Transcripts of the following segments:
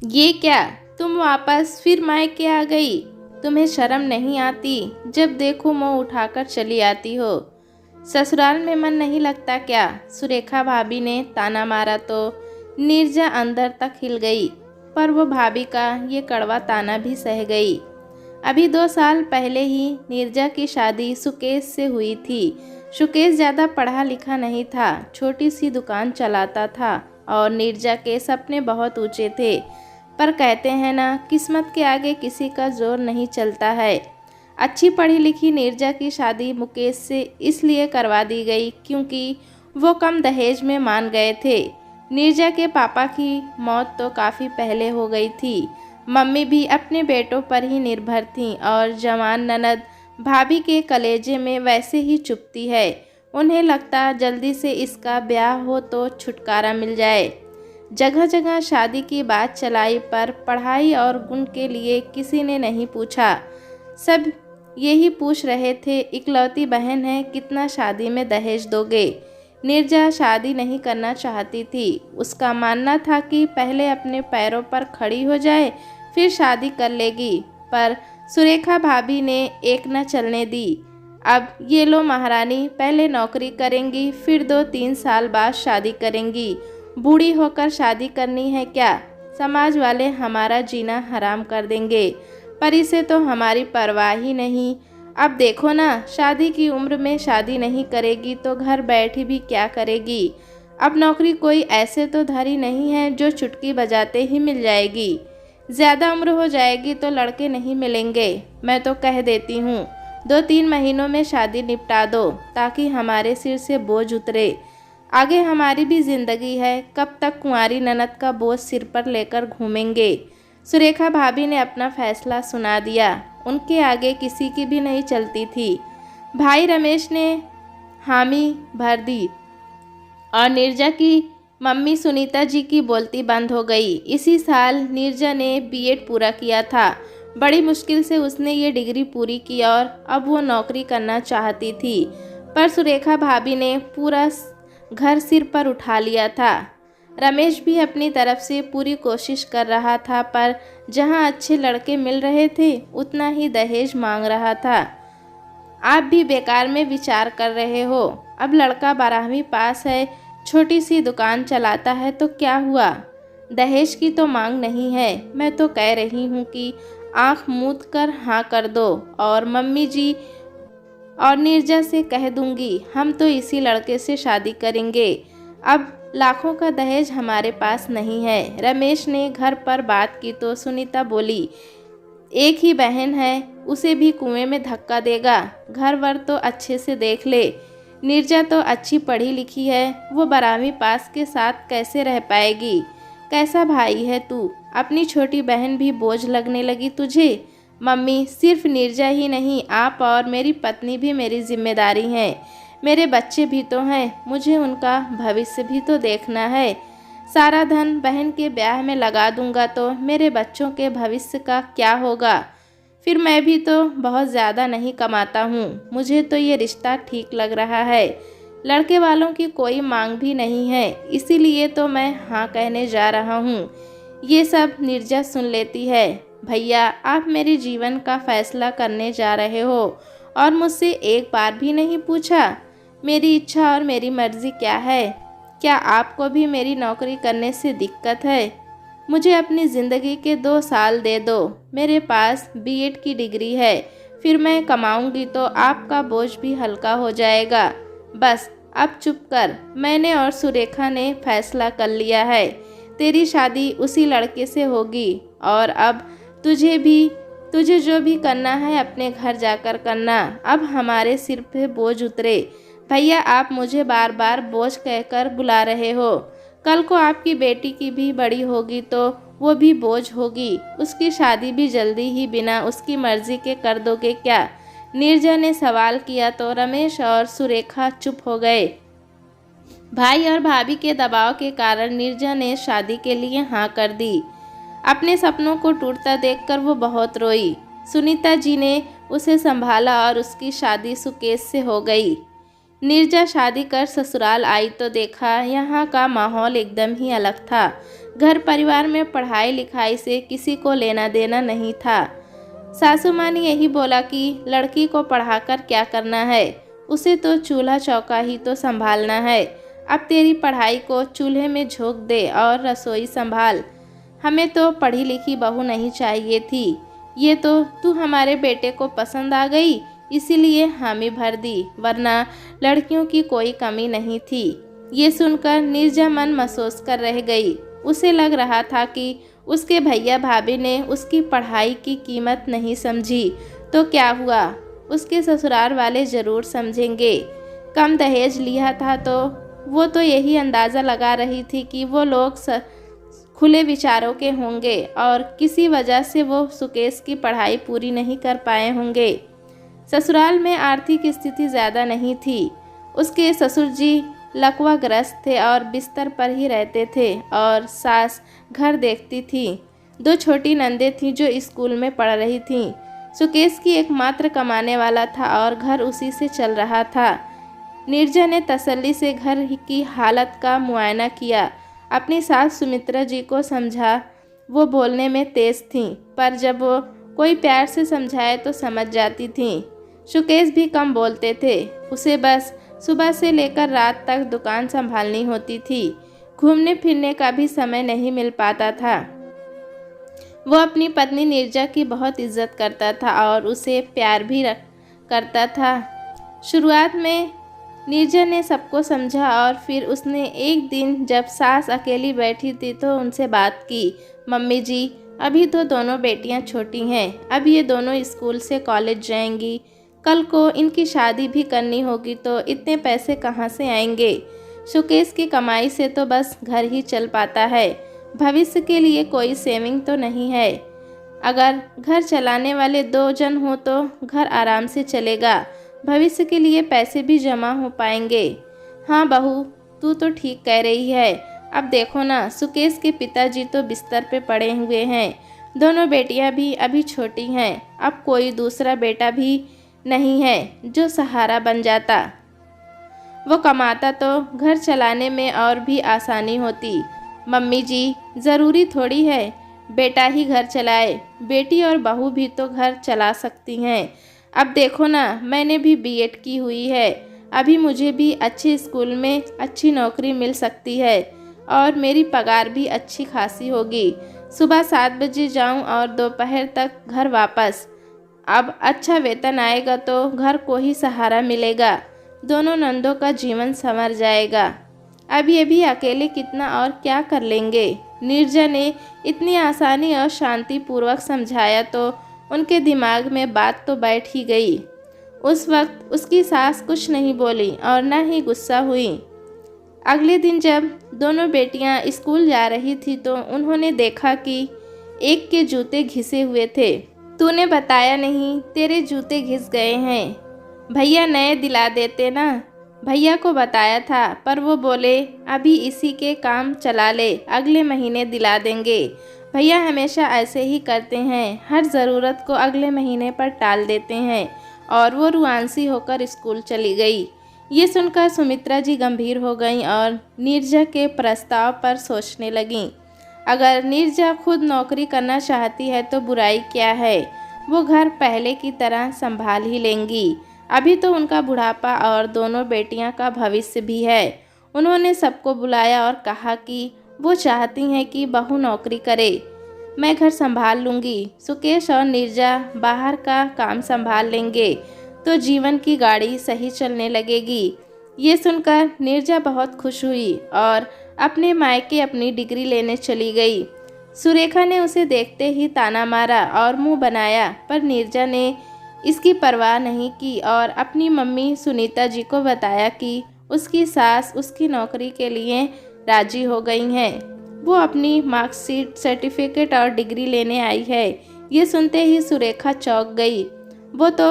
ये क्या, तुम वापस फिर मायके आ गई? तुम्हें शर्म नहीं आती? जब देखो मुंह उठाकर चली आती हो। ससुराल में मन नहीं लगता क्या? सुरेखा भाभी ने ताना मारा तो नीरजा अंदर तक हिल गई, पर वो भाभी का ये कड़वा ताना भी सह गई। अभी 2 साल पहले ही नीरजा की शादी सुकेश से हुई थी। सुकेश ज़्यादा पढ़ा लिखा नहीं था, छोटी सी दुकान चलाता था और नीरजा के सपने बहुत ऊंचे थे। पर कहते हैं ना, किस्मत के आगे किसी का जोर नहीं चलता है। अच्छी पढ़ी लिखी नीरजा की शादी मुकेश से इसलिए करवा दी गई क्योंकि वो कम दहेज में मान गए थे। नीरजा के पापा की मौत तो काफ़ी पहले हो गई थी। मम्मी भी अपने बेटों पर ही निर्भर थीं और जवान ननद भाभी के कलेजे में वैसे ही चुभती है। उन्हें लगता जल्दी से इसका ब्याह हो तो छुटकारा मिल जाए। जगह जगह शादी की बात चलाई, पर पढ़ाई और गुण के लिए किसी ने नहीं पूछा। सब यही पूछ रहे थे, इकलौती बहन है, कितना शादी में दहेज दोगे? नीरजा शादी नहीं करना चाहती थी। उसका मानना था कि पहले अपने पैरों पर खड़ी हो जाए फिर शादी कर लेगी, पर सुरेखा भाभी ने एक न चलने दी। अब ये लो महारानी, पहले नौकरी करेंगी फिर 2-3 साल बाद शादी करेंगी। बूढ़ी होकर शादी करनी है क्या? समाज वाले हमारा जीना हराम कर देंगे, पर इसे तो हमारी परवाह ही नहीं। अब देखो ना, शादी की उम्र में शादी नहीं करेगी तो घर बैठी भी क्या करेगी? अब नौकरी कोई ऐसे तो धरी नहीं है जो चुटकी बजाते ही मिल जाएगी। ज़्यादा उम्र हो जाएगी तो लड़के नहीं मिलेंगे। मैं तो कह देती हूँ 2-3 महीनों में शादी निपटा दो ताकि हमारे सिर से बोझ उतरे। आगे हमारी भी जिंदगी है, कब तक कुंवारी ननद का बोझ सिर पर लेकर घूमेंगे? सुरेखा भाभी ने अपना फैसला सुना दिया। उनके आगे किसी की भी नहीं चलती थी। भाई रमेश ने हामी भर दी और नीरजा की मम्मी सुनीता जी की बोलती बंद हो गई। इसी साल नीरजा ने बीएड पूरा किया था। बड़ी मुश्किल से उसने ये डिग्री पूरी की और अब वो नौकरी करना चाहती थी, पर सुरेखा भाभी ने पूरा घर सिर पर उठा लिया था। रमेश भी अपनी तरफ से पूरी कोशिश कर रहा था, पर जहां अच्छे लड़के मिल रहे थे उतना ही दहेज मांग रहा था। आप भी बेकार में विचार कर रहे हो। अब लड़का 12वीं पास है, छोटी सी दुकान चलाता है तो क्या हुआ? दहेज की तो मांग नहीं है। मैं तो कह रही हूँ कि आँख मूंद कर हाँ कर दो और मम्मी जी और नीरजा से कह दूंगी हम तो इसी लड़के से शादी करेंगे। अब लाखों का दहेज हमारे पास नहीं है। रमेश ने घर पर बात की तो सुनीता बोली, एक ही बहन है, उसे भी कुएं में धक्का देगा? घर वर तो अच्छे से देख ले। नीरजा तो अच्छी पढ़ी लिखी है, वो 12वीं पास के साथ कैसे रह पाएगी? कैसा भाई है तू? अपनी छोटी बहन भी बोझ लगने लगी तुझे? मम्मी, सिर्फ नीरजा ही नहीं, आप और मेरी पत्नी भी मेरी जिम्मेदारी हैं। मेरे बच्चे भी तो हैं, मुझे उनका भविष्य भी तो देखना है। सारा धन बहन के ब्याह में लगा दूंगा तो मेरे बच्चों के भविष्य का क्या होगा? फिर मैं भी तो बहुत ज़्यादा नहीं कमाता हूँ। मुझे तो ये रिश्ता ठीक लग रहा है। लड़के वालों की कोई मांग भी नहीं है, इसीलिए तो मैं हाँ कहने जा रहा हूँ। ये सब नीरजा सुन लेती है। भैया, आप मेरे जीवन का फैसला करने जा रहे हो और मुझसे एक बार भी नहीं पूछा मेरी इच्छा और मेरी मर्जी क्या है? क्या आपको भी मेरी नौकरी करने से दिक्कत है? मुझे अपनी ज़िंदगी के 2 साल दे दो। मेरे पास बीएड की डिग्री है, फिर मैं कमाऊंगी तो आपका बोझ भी हल्का हो जाएगा। बस अब चुप कर। मैंने और सुरेखा ने फैसला कर लिया है, तेरी शादी उसी लड़के से होगी और अब तुझे जो भी करना है अपने घर जाकर करना। अब हमारे सिर पे बोझ उतरे। भैया, आप मुझे बार बार बोझ कहकर बुला रहे हो। कल को आपकी बेटी की भी बड़ी होगी तो वो भी बोझ होगी। उसकी शादी भी जल्दी ही बिना उसकी मर्जी के कर दोगे क्या? नीरजा ने सवाल किया तो रमेश और सुरेखा चुप हो गए। भाई और भाभी के दबाव के कारण नीरजा ने शादी के लिए हाँ कर दी। अपने सपनों को टूटता देखकर वो बहुत रोई। सुनीता जी ने उसे संभाला और उसकी शादी सुकेश से हो गई। नीरजा शादी कर ससुराल आई तो देखा यहाँ का माहौल एकदम ही अलग था। घर परिवार में पढ़ाई लिखाई से किसी को लेना देना नहीं था। सासू माँ ने यही बोला कि लड़की को पढ़ाकर क्या करना है, उसे तो चूल्हा चौका ही तो संभालना है। अब तेरी पढ़ाई को चूल्हे में झोंक दे और रसोई संभाल। हमें तो पढ़ी लिखी बहू नहीं चाहिए थी। ये तो तू हमारे बेटे को पसंद आ गई इसीलिए हामी भर दी, वरना लड़कियों की कोई कमी नहीं थी। ये सुनकर नीरजा मन महसूस कर रह गई। उसे लग रहा था कि उसके भैया भाभी ने उसकी पढ़ाई की कीमत नहीं समझी तो क्या हुआ, उसके ससुराल वाले ज़रूर समझेंगे। कम दहेज लिया था तो वो तो यही अंदाज़ा लगा रही थी कि वो लोग खुले विचारों के होंगे और किसी वजह से वो सुकेश की पढ़ाई पूरी नहीं कर पाए होंगे। ससुराल में आर्थिक स्थिति ज़्यादा नहीं थी। उसके ससुर जी लकवाग्रस्त थे और बिस्तर पर ही रहते थे और सास घर देखती थी। 2 छोटी नंदें थीं जो स्कूल में पढ़ रही थीं। सुकेश की एकमात्र कमाने वाला था और घर उसी से चल रहा था। नीरजा ने तसल्ली से घर की हालत का मुआयना किया। अपनी सास सुमित्रा जी को समझा। वो बोलने में तेज़ थीं, पर जब वो कोई प्यार से समझाए तो समझ जाती थीं। सुकेश भी कम बोलते थे। उसे बस सुबह से लेकर रात तक दुकान संभालनी होती थी। घूमने फिरने का भी समय नहीं मिल पाता था। वो अपनी पत्नी नीरजा की बहुत इज्जत करता था और उसे प्यार भी करता था। शुरुआत में नीरजा ने सबको समझा और फिर उसने एक दिन जब सास अकेली बैठी थी तो उनसे बात की। मम्मी जी, अभी तो दोनों बेटियां छोटी हैं, अब ये दोनों स्कूल से कॉलेज जाएंगी, कल को इनकी शादी भी करनी होगी तो इतने पैसे कहाँ से आएंगे। सुकेश की कमाई से तो बस घर ही चल पाता है, भविष्य के लिए कोई सेविंग तो नहीं है। अगर घर चलाने वाले 2 जन हो तो घर आराम से चलेगा, भविष्य के लिए पैसे भी जमा हो पाएंगे। हाँ बहू, तू तो ठीक कह रही है। अब देखो ना, सुकेश के पिताजी तो बिस्तर पे पड़े हुए हैं, दोनों बेटियां भी अभी छोटी हैं। अब कोई दूसरा बेटा भी नहीं है जो सहारा बन जाता। वो कमाता तो घर चलाने में और भी आसानी होती। मम्मी जी, ज़रूरी थोड़ी है बेटा ही घर चलाए, बेटी और बहू भी तो घर चला सकती हैं। अब देखो ना, मैंने भी बीएड की हुई है, अभी मुझे भी अच्छे स्कूल में अच्छी नौकरी मिल सकती है और मेरी पगार भी अच्छी खासी होगी। सुबह 7 बजे जाऊं और दोपहर तक घर वापस। अब अच्छा वेतन आएगा तो घर को ही सहारा मिलेगा, दोनों नंदों का जीवन संवर जाएगा। अब ये भी अकेले कितना और क्या कर लेंगे। नीरजा ने इतनी आसानी और शांतिपूर्वक समझाया तो उनके दिमाग में बात तो बैठ ही गई। उस वक्त उसकी सास कुछ नहीं बोली और न ही गुस्सा हुई। अगले दिन जब दोनों बेटियां स्कूल जा रही थी तो उन्होंने देखा कि एक के जूते घिसे हुए थे। तूने बताया नहीं, तेरे जूते घिस गए हैं, भैया नए दिला देते ना। भैया को बताया था पर वो बोले अभी इसी के काम चला ले, अगले महीने दिला देंगे। भैया हमेशा ऐसे ही करते हैं, हर ज़रूरत को अगले महीने पर टाल देते हैं। और वो रुआंसी होकर स्कूल चली गई। ये सुनकर सुमित्रा जी गंभीर हो गईं और नीरजा के प्रस्ताव पर सोचने लगीं। अगर नीरजा खुद नौकरी करना चाहती है तो बुराई क्या है, वो घर पहले की तरह संभाल ही लेंगी। अभी तो उनका बुढ़ापा और दोनों बेटियां का भविष्य भी है। उन्होंने सबको बुलाया और कहा कि वो चाहती हैं कि बहू नौकरी करे, मैं घर संभाल लूँगी, सुकेश और नीरजा बाहर का काम संभाल लेंगे तो जीवन की गाड़ी सही चलने लगेगी। ये सुनकर नीरजा बहुत खुश हुई और अपने मायके अपनी डिग्री लेने चली गई। सुरेखा ने उसे देखते ही ताना मारा और मुंह बनाया, पर नीरजा ने इसकी परवाह नहीं की और अपनी मम्मी सुनीता जी को बताया कि उसकी सास उसकी नौकरी के लिए राजी हो गई हैं। वो अपनी मार्कशीट, सर्टिफिकेट और डिग्री लेने आई है। ये सुनते ही सुरेखा चौंक गई। वो तो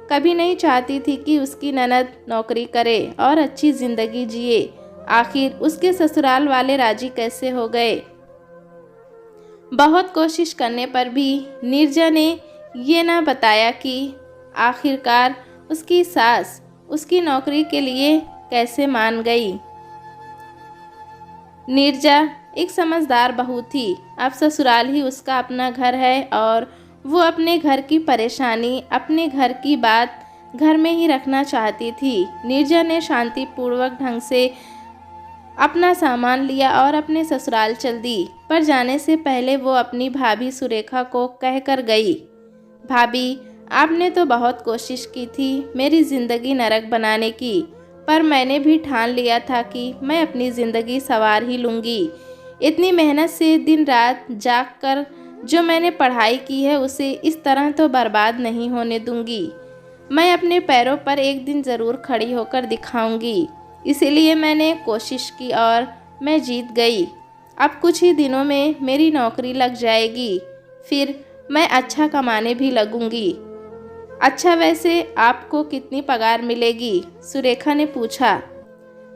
कभी नहीं चाहती थी कि उसकी ननद नौकरी करे और अच्छी ज़िंदगी जिए। आखिर उसके ससुराल वाले राजी कैसे हो गए। बहुत कोशिश करने पर भी नीरजा ने ये ना बताया कि आखिरकार उसकी सास उसकी नौकरी के लिए कैसे मान गई। नीरजा एक समझदार बहू थी। अब ससुराल ही उसका अपना घर है और वो अपने घर की परेशानी, अपने घर की बात घर में ही रखना चाहती थी। नीरजा ने शांतिपूर्वक ढंग से अपना सामान लिया और अपने ससुराल चल दी। पर जाने से पहले वो अपनी भाभी सुरेखा को कहकर गई, भाभी, आपने तो बहुत कोशिश की थी मेरी ज़िंदगी नरक बनाने की, पर मैंने भी ठान लिया था कि मैं अपनी ज़िंदगी संवार ही लूँगी। इतनी मेहनत से दिन रात जाग कर जो मैंने पढ़ाई की है उसे इस तरह तो बर्बाद नहीं होने दूँगी। मैं अपने पैरों पर एक दिन ज़रूर खड़ी होकर दिखाऊंगी। इसीलिए मैंने कोशिश की और मैं जीत गई। अब कुछ ही दिनों में मेरी नौकरी लग जाएगी, फिर मैं अच्छा कमाने भी लगूंगी। अच्छा, वैसे आपको कितनी पगार मिलेगी? सुरेखा ने पूछा।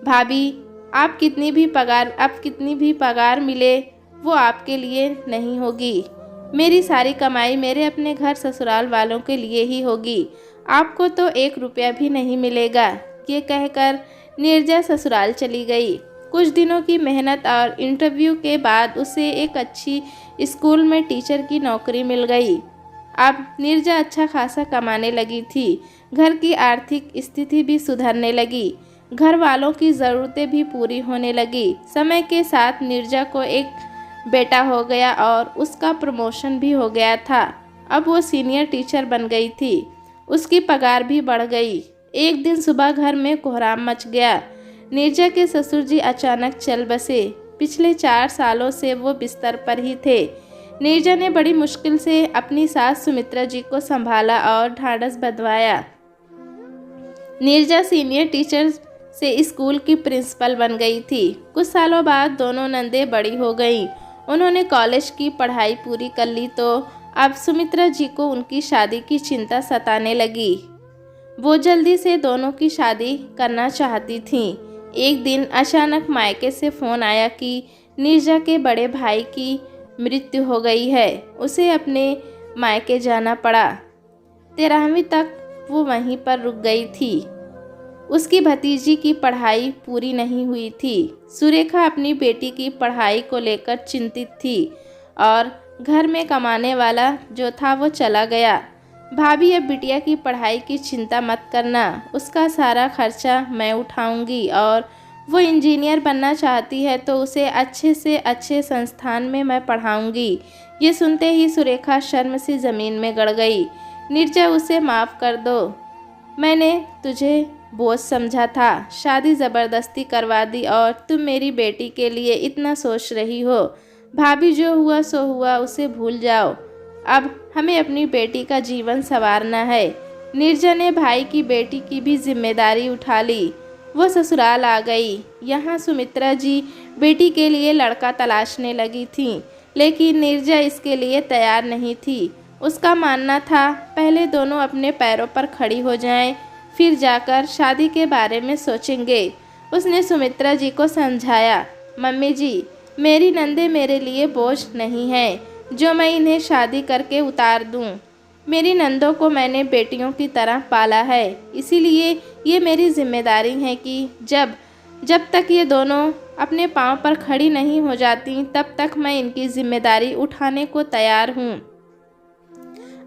भाभी, आप कितनी भी पगार मिले वो आपके लिए नहीं होगी। मेरी सारी कमाई मेरे अपने घर ससुराल वालों के लिए ही होगी। आपको तो 1 रुपया भी नहीं मिलेगा। ये कहकर नीरजा ससुराल चली गई। कुछ दिनों की मेहनत और इंटरव्यू के बाद उसे एक अच्छी स्कूल में टीचर की नौकरी मिल गई। अब नीरजा अच्छा खासा कमाने लगी थी। घर की आर्थिक स्थिति भी सुधरने लगी। घर वालों की ज़रूरतें भी पूरी होने लगी। समय के साथ नीरजा को एक बेटा हो गया और उसका प्रमोशन भी हो गया था। अब वो सीनियर टीचर बन गई थी। उसकी पगार भी बढ़ गई। एक दिन सुबह घर में कोहराम मच गया। नीरजा के ससुर जी अचानक चल बसे। पिछले 4 सालों से वो बिस्तर पर ही थे। नीरजा ने बड़ी मुश्किल से अपनी सास सुमित्रा जी को संभाला और ढाढ़स बंधवाया। नीरजा सीनियर टीचर से स्कूल की प्रिंसिपल बन गई थी। कुछ सालों बाद दोनों नंदें बड़ी हो गईं। उन्होंने कॉलेज की पढ़ाई पूरी कर ली तो अब सुमित्रा जी को उनकी शादी की चिंता सताने लगी। वो जल्दी से दोनों की शादी करना चाहती थीं। एक दिन अचानक मायके से फ़ोन आया कि नीरजा के बड़े भाई की मृत्यु हो गई है। उसे अपने मायके जाना पड़ा। 13वीं तक वो वहीं पर रुक गई थी। उसकी भतीजी की पढ़ाई पूरी नहीं हुई थी। सुरेखा अपनी बेटी की पढ़ाई को लेकर चिंतित थी और घर में कमाने वाला जो था वो चला गया। भाभी, अब बिटिया की पढ़ाई की चिंता मत करना, उसका सारा खर्चा मैं उठाऊंगी और वो इंजीनियर बनना चाहती है तो उसे अच्छे से अच्छे संस्थान में मैं पढ़ाऊंगी। ये सुनते ही सुरेखा शर्म से ज़मीन में गड़ गई। नीरजा, उसे माफ़ कर दो, मैंने तुझे बोझ समझा था। शादी ज़बरदस्ती करवा दी और तुम मेरी बेटी के लिए इतना सोच रही हो। भाभी, जो हुआ सो हुआ, उसे भूल जाओ। अब हमें अपनी बेटी का जीवन संवारना है। नीरजा ने भाई की बेटी की भी जिम्मेदारी उठा ली। वो ससुराल आ गई। यहाँ सुमित्रा जी बेटी के लिए लड़का तलाशने लगी थीं, लेकिन नीरजा इसके लिए तैयार नहीं थी। उसका मानना था पहले दोनों अपने पैरों पर खड़ी हो जाएं, फिर जाकर शादी के बारे में सोचेंगे। उसने सुमित्रा जी को समझाया, मम्मी जी, मेरी नंदे मेरे लिए बोझ नहीं है जो मैं इन्हें शादी करके उतार दूं। मेरी नंदों को मैंने बेटियों की तरह पाला है, इसीलिए ये मेरी जिम्मेदारी है कि जब तक ये दोनों अपने पांव पर खड़ी नहीं हो जाती तब तक मैं इनकी जिम्मेदारी उठाने को तैयार हूँ।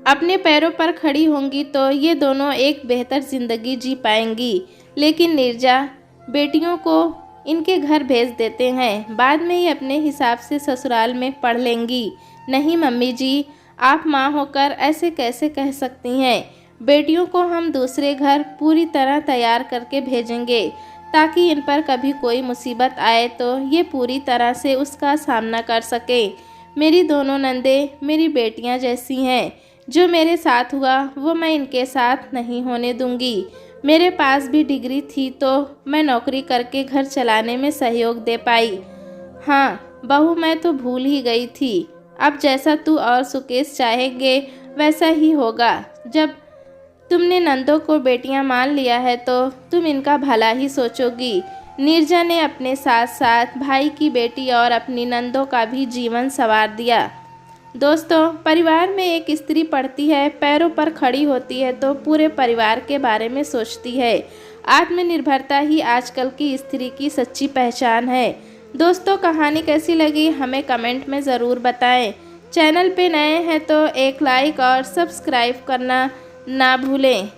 अपने पैरों पर खड़ी होंगी तो ये दोनों एक बेहतर ज़िंदगी जी पाएंगी। लेकिन नीरजा, बेटियों को इनके घर भेज देते हैं, बाद में ये अपने हिसाब से ससुराल में पढ़ लेंगी। नहीं मम्मी जी, आप माँ होकर ऐसे कैसे कह सकती हैं। बेटियों को हम दूसरे घर पूरी तरह तैयार करके भेजेंगे ताकि इन पर कभी कोई मुसीबत आए तो ये पूरी तरह से उसका सामना कर सकें। मेरी दोनों नंदें मेरी बेटियां जैसी हैं। जो मेरे साथ हुआ वो मैं इनके साथ नहीं होने दूंगी। मेरे पास भी डिग्री थी तो मैं नौकरी करके घर चलाने में सहयोग दे पाई। हाँ बहू, मैं तो भूल ही गई थी। अब जैसा तू और सुकेश चाहेंगे वैसा ही होगा। जब तुमने नंदों को बेटियां मान लिया है तो तुम इनका भला ही सोचोगी। नीरजा ने अपने साथ साथ भाई की बेटी और अपनी नंदों का भी जीवन संवार दिया। दोस्तों, परिवार में एक स्त्री पढ़ती है, पैरों पर खड़ी होती है तो पूरे परिवार के बारे में सोचती है आत्मनिर्भरता ही आजकल की स्त्री की सच्ची पहचान है। दोस्तों, कहानी कैसी लगी हमें कमेंट में ज़रूर बताएं। चैनल पे नए हैं तो एक लाइक और सब्सक्राइब करना ना भूलें।